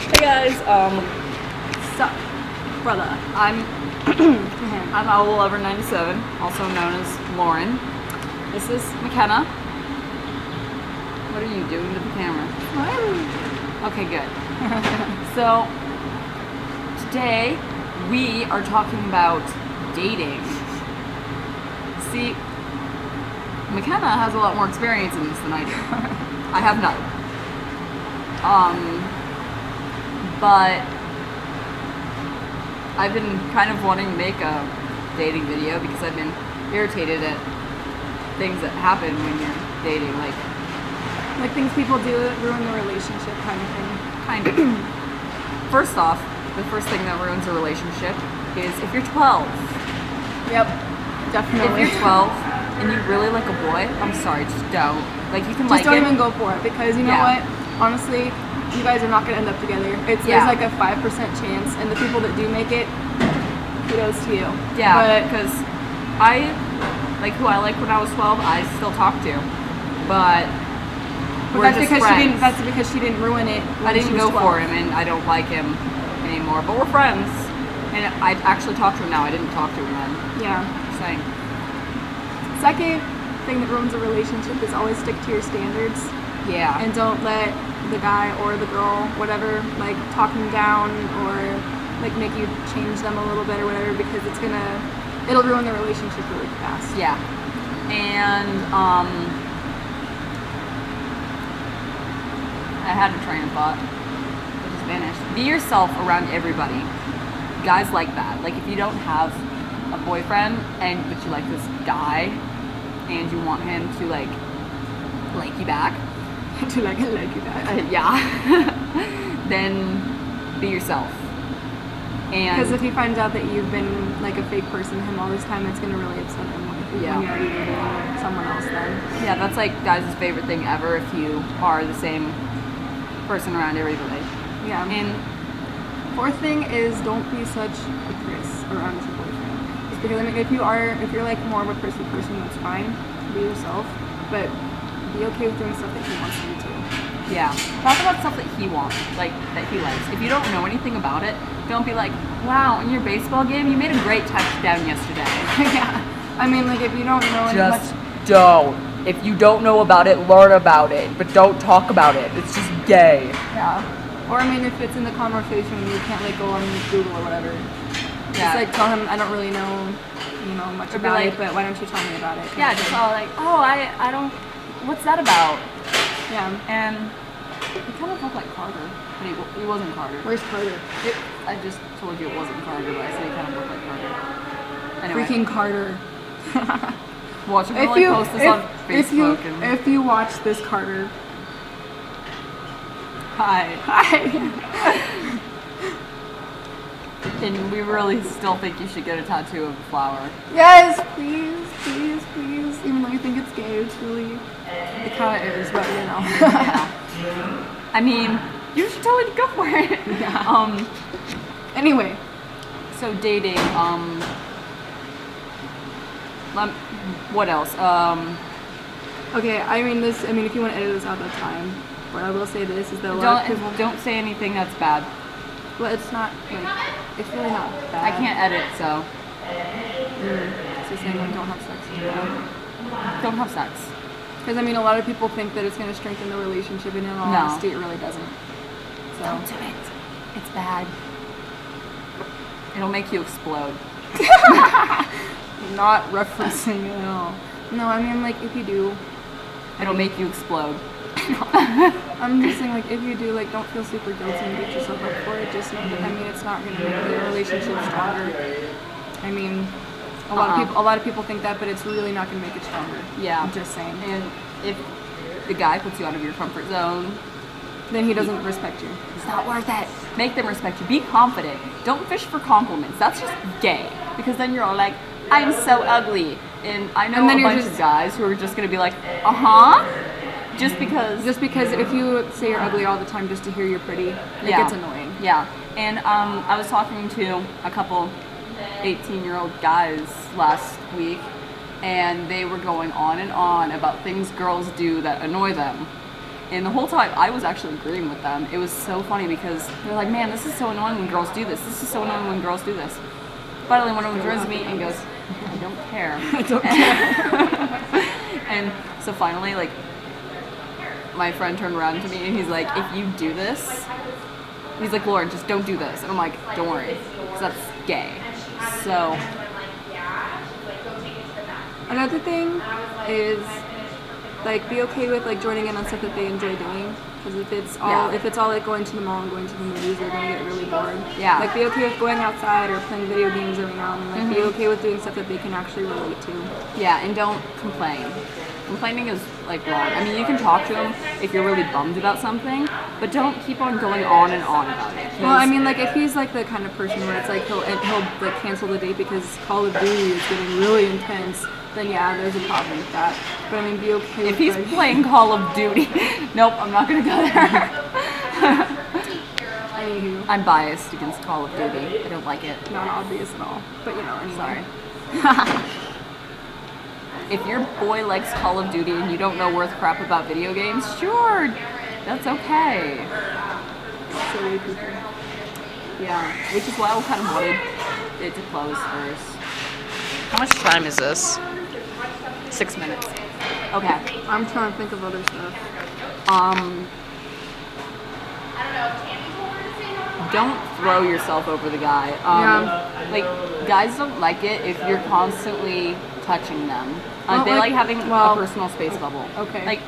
Hey guys, sup, brother. I'm I'm Owl Lover 97, also known as Lauren. This is McKenna. What are you doing to the camera? Okay, good. So today we are talking about dating. See, McKenna has a lot more experience in this than I do. I have none. But I've been kind of wanting to make a dating video because I've been irritated at things that happen when you're dating, like things people do that ruin the relationship kind of thing. Kind of. First off, the first thing that ruins a relationship is if you're 12. Yep, definitely. If you're 12 and you really like a boy, I'm sorry, just don't. Like, you can just like don't him. even go for it because you know what? Honestly, you guys are not going to end up together. There's like a 5% chance, and the people that do make it, kudos to you. Yeah, but because I, like who I liked when I was 12, I still talk to. But we're that's just because friends. that's because she didn't ruin it. I didn't go 12. for him, and I don't like him anymore. But we're friends, and I actually talk to him now. I didn't talk to him then. Yeah. Just saying. Second thing that ruins a relationship is always stick to your standards. Yeah. And don't let the guy or the girl, whatever, like talk them down or like make you change them a little bit or whatever, because it'll ruin the relationship really fast. Yeah. And I had a train of thought. It just vanished. Be yourself around everybody. Guys like that. Like, if you don't have a boyfriend but you like this guy and you want him to like you back. To like you back. Yeah. Then be yourself. And because if he finds out that you've been like a fake person to him all this time, it's gonna really upset him when you're already dating someone else then. Yeah, that's like guys' favorite thing ever if you are the same person around everybody. Yeah. And fourth thing is don't be such a priss around your boyfriend. Just because if you're like more of a prissy person, that's fine. Be yourself, but be okay with doing stuff that he wants you to. Yeah. Talk about stuff that he wants, like that he likes. If you don't know anything about it, don't be like, wow, in your baseball game, you made a great touchdown yesterday. Yeah. I mean, like, if you don't know just don't. If you don't know about it, learn about it, but don't talk about it. It's just gay. Yeah. Or I mean, if it's in the conversation and you can't like go on Google or whatever. Yeah. Just like tell him I don't really know, much about it, but why don't you tell me about it? Yeah, just all like, oh, I don't. What's that about? Yeah. And he kind of looked like Carter, but he wasn't Carter. Where's Carter? I just told you it wasn't Carter, but I said he kind of looked like Carter. Anyway. Freaking Carter. Watch him really post this on Facebook. If you watch this, Carter. Hi. And we really still think you should get a tattoo of a flower. Yes, please. Even though you think it's gay, it's really, it kind of is, but you know. Yeah. I mean, you should totally go for it. Yeah. Anyway. So dating, what else? Okay, I mean, if you want to edit this out, that's fine. But I will say this, is that a lot of people... Don't say anything that's bad. Well, it's not, like, it's really not bad. I can't edit, so... So saying, like, don't have sex. Don't have sex. Because, I mean, a lot of people think that it's going to strengthen the relationship, and in all honesty, it really doesn't. So. Don't do it. It's bad. It'll make you explode. Not referencing it at all. No, I mean, like, if you do... It'll make you explode. I'm just saying, like, if you do, like, don't feel super guilty and beat yourself up for it. Just know that, I mean, it's not going to make the relationship stronger. I mean, a lot of people think that, but it's really not going to make it stronger. Yeah. I'm just saying. And if the guy puts you out of your comfort zone, then he doesn't respect you. It's not worth it. Make them respect you. Be confident. Don't fish for compliments. That's just gay. Because then you're all like, I'm so ugly. And I know a bunch of guys who are just going to be like, Just because if you say you're ugly all the time just to hear you're pretty, it gets annoying. Yeah. And I was talking to a couple 18-year-old guys last week, and they were going on and on about things girls do that annoy them. And the whole time, I was actually agreeing with them. It was so funny because they're like, man, this is so annoying when girls do this. This is so annoying when girls do this. Finally, one of them joins me and goes, I don't care. I don't care. And so finally, like, my friend turned around to me and he's like, if you do this, he's like, Lauren, just don't do this. And I'm like, don't worry, because that's gay. So. Another thing is, like, be okay with, like, joining in on stuff that they enjoy doing. Because if it's all like going to the mall and going to the movies, you're gonna get really bored. Yeah. Like, be okay with going outside or playing video games every now and then. Like, be okay with doing stuff that they can actually relate to. Yeah, and don't complain. Complaining is, like, wrong. I mean, you can talk to him if you're really bummed about something, but don't keep on going on and on about it. Well, I mean, like, if he's, like, the kind of person where it's like he'll like, cancel the date because Call of Duty is getting really intense, then yeah, there's a problem with that. But I mean, be okay if with, he's like, playing Call of Duty, nope, I'm not gonna go there. Anywho, I'm biased against Call of Duty. I don't like it. not obvious at all. But you know, anyway. Sorry. If your boy likes Call of Duty and you don't know worth crap about video games, sure, that's okay. Silly people. Yeah, which is why I kind of wanted it to close first. How much time is this? 6 minutes. Okay. I'm trying to think of other stuff. Don't throw yourself over the guy. Like, guys don't like it if you're constantly touching them. Well, they like having a personal space bubble. Okay. Like,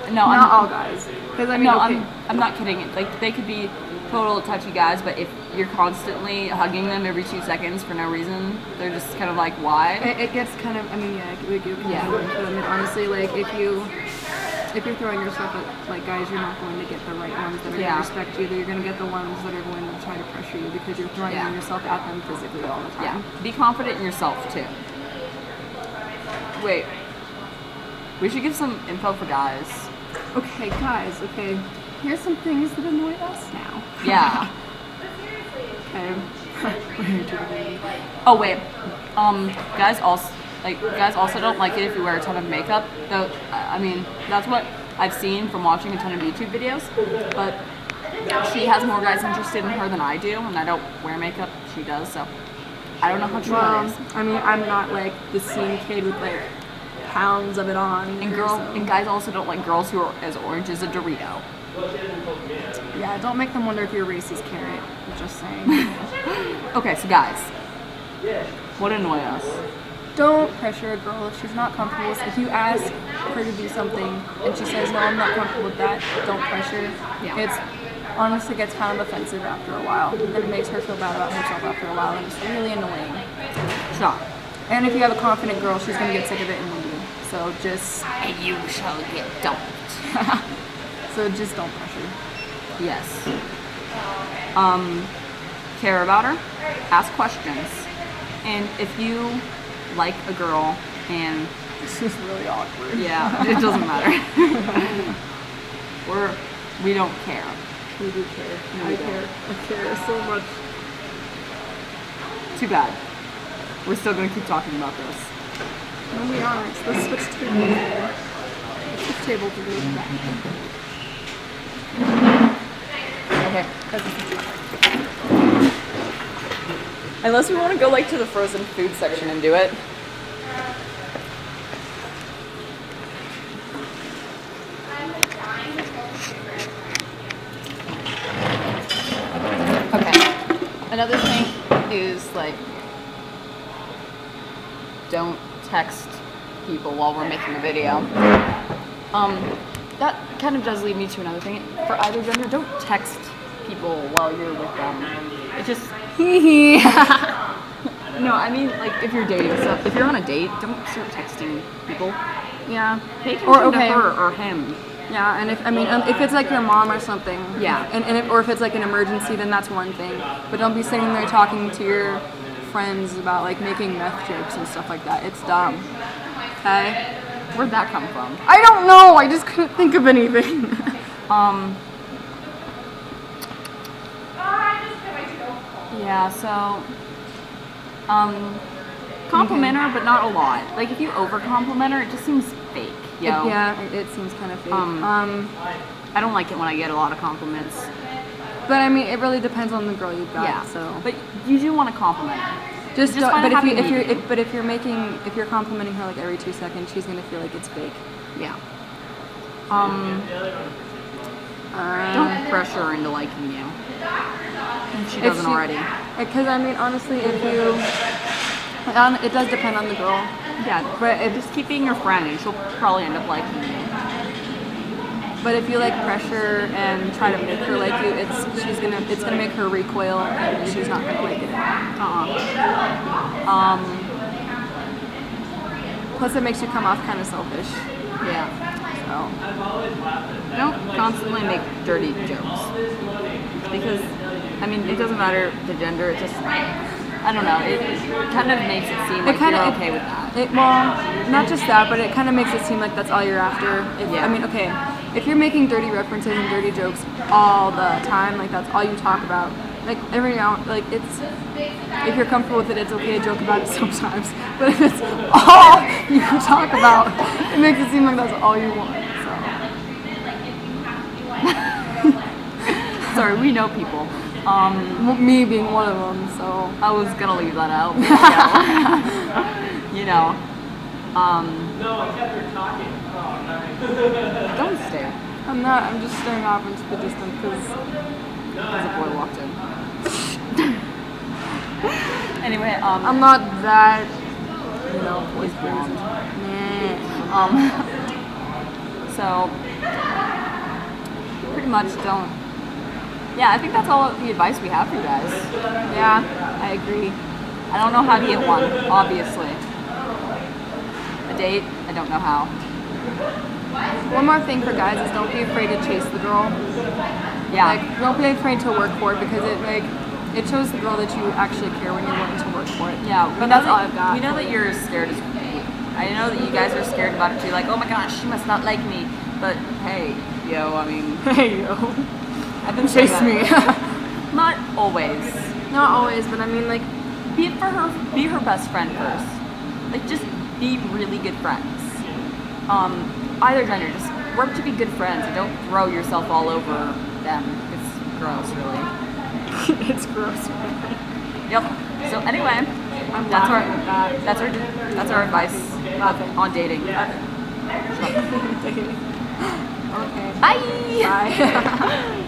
no, Not all guys. Because I mean, no, okay. I'm not kidding. Like, they could be total touchy guys, but if you're constantly hugging them every 2 seconds for no reason, they're just kind of like, why? It gets kind of, I mean, yeah, it would get kind Yeah. of annoying. But I mean, honestly, like, if you're throwing yourself at, like, guys, you're not going to get the right ones that are going Yeah. to respect you. You're going to get the ones that are going to try to pressure you because you're throwing Yeah. yourself at them physically all the time. Yeah. Be confident in yourself, too. Wait. We should give some info for guys. Okay, guys, okay. Here's some things that annoy us now. Yeah. Okay. Oh wait, guys also don't like it if you wear a ton of makeup. Though, I mean, that's what I've seen from watching a ton of YouTube videos. But she has more guys interested in her than I do, and I don't wear makeup. She does, so I don't know how true that is. I mean, I'm not like the scene kid with like pounds of it on. And guys also don't like girls who are as orange as a Dorito. Yeah, don't make them wonder if your race is carrot. I'm just saying. Okay, so guys, what annoy us? Don't pressure a girl if she's not comfortable with. If you ask her to do something and she says, no, I'm not comfortable with that, don't pressure. Yeah. It's honestly gets kind of offensive after a while. And it makes her feel bad about herself after a while, and it's really annoying. Sure. And if you have a confident girl, she's going to get sick of it and leave you. So just... And you shall get dumped. So just don't pressure. Yes. Care about her, ask questions, and if you like a girl and This is really awkward. yeah, it doesn't matter. We don't care. We do care. No, I we care. I care so much. Too bad. We're still gonna keep talking about this. No, we aren't. Let's switch tables. Let's switch tables to do that. Okay. Unless we want to go like to the frozen food section and do it. Okay. Another thing is like, don't text people while we're making a video. That kind of does lead me to another thing. For either gender, don't text people while you're with them. It just no, I mean like if you're dating stuff. If you're on a date, don't start texting people. Yeah. Pay attention to okay. her or him. Yeah, and if it's like your mom or something. Yeah. Or if it's like an emergency, then that's one thing. But don't be sitting there talking to your friends about like making meth jokes and stuff like that. It's dumb. Okay? Where'd that come from? I don't know. I just couldn't think of anything. Yeah, so compliment her, but not a lot. Like if you over compliment her, it just seems fake. Yo. Yeah, it seems kind of fake. I don't like it when I get a lot of compliments. But I mean, it really depends on the girl you've got. Yeah. So. But you do want to compliment her. Just find don't, a but happy if medium. you're complimenting her like every 2 seconds, she's gonna feel like it's fake. Yeah. Don't pressure her into liking you. If she doesn't already. Because I mean, honestly, it does depend on the girl. Yeah, but just keep being your friend and she'll probably end up liking you. But if you like pressure and try to make her like you, it's gonna make her recoil and she's not gonna like it. Plus, it makes you come off kind of selfish. Yeah. So. Don't constantly make dirty jokes. Because, I mean, it doesn't matter the gender, it just, I don't know, it kind of makes it seem like you're okay with that. Well, not just that, but it kind of makes it seem like that's all you're after. Yeah. I mean, okay, if you're making dirty references and dirty jokes all the time, like that's all you talk about, like every now, like it's, if you're comfortable with it, it's okay to joke about it sometimes. But if it's all you talk about, it makes it seem like that's all you want. Sorry, we know people. Me being one of them, so I was gonna leave that out. But you know. No, I kept her talking. Oh, nice. Don't stare. I'm not. I'm just staring off into the distance because As a boy walked in. Anyway, I'm not that. You know, he's blonde. Nah. So pretty much don't. Yeah, I think that's all the advice we have for you guys. Yeah, I agree. I don't know how to get one, obviously. A date, I don't know how. One more thing for guys is don't be afraid to chase the girl. Yeah. Like, don't be afraid to work for it because it shows the girl that you actually care when you're willing to work for it. Yeah, But that's all I've got. We know that you're scared as I know that you guys are scared about it too, like, oh my gosh, she must not like me. But hey, yo, I mean, Hey yo. I've been saying Chase that. me. Not always. Not always, but I mean like Be her best friend first. Like, just be really good friends. Either gender, just work to be good friends and don't throw yourself all over them. It's gross, really. it's gross. Yep. So anyway, I'm that's laughing at that. that's our advice on dating. Okay. Bye. Bye.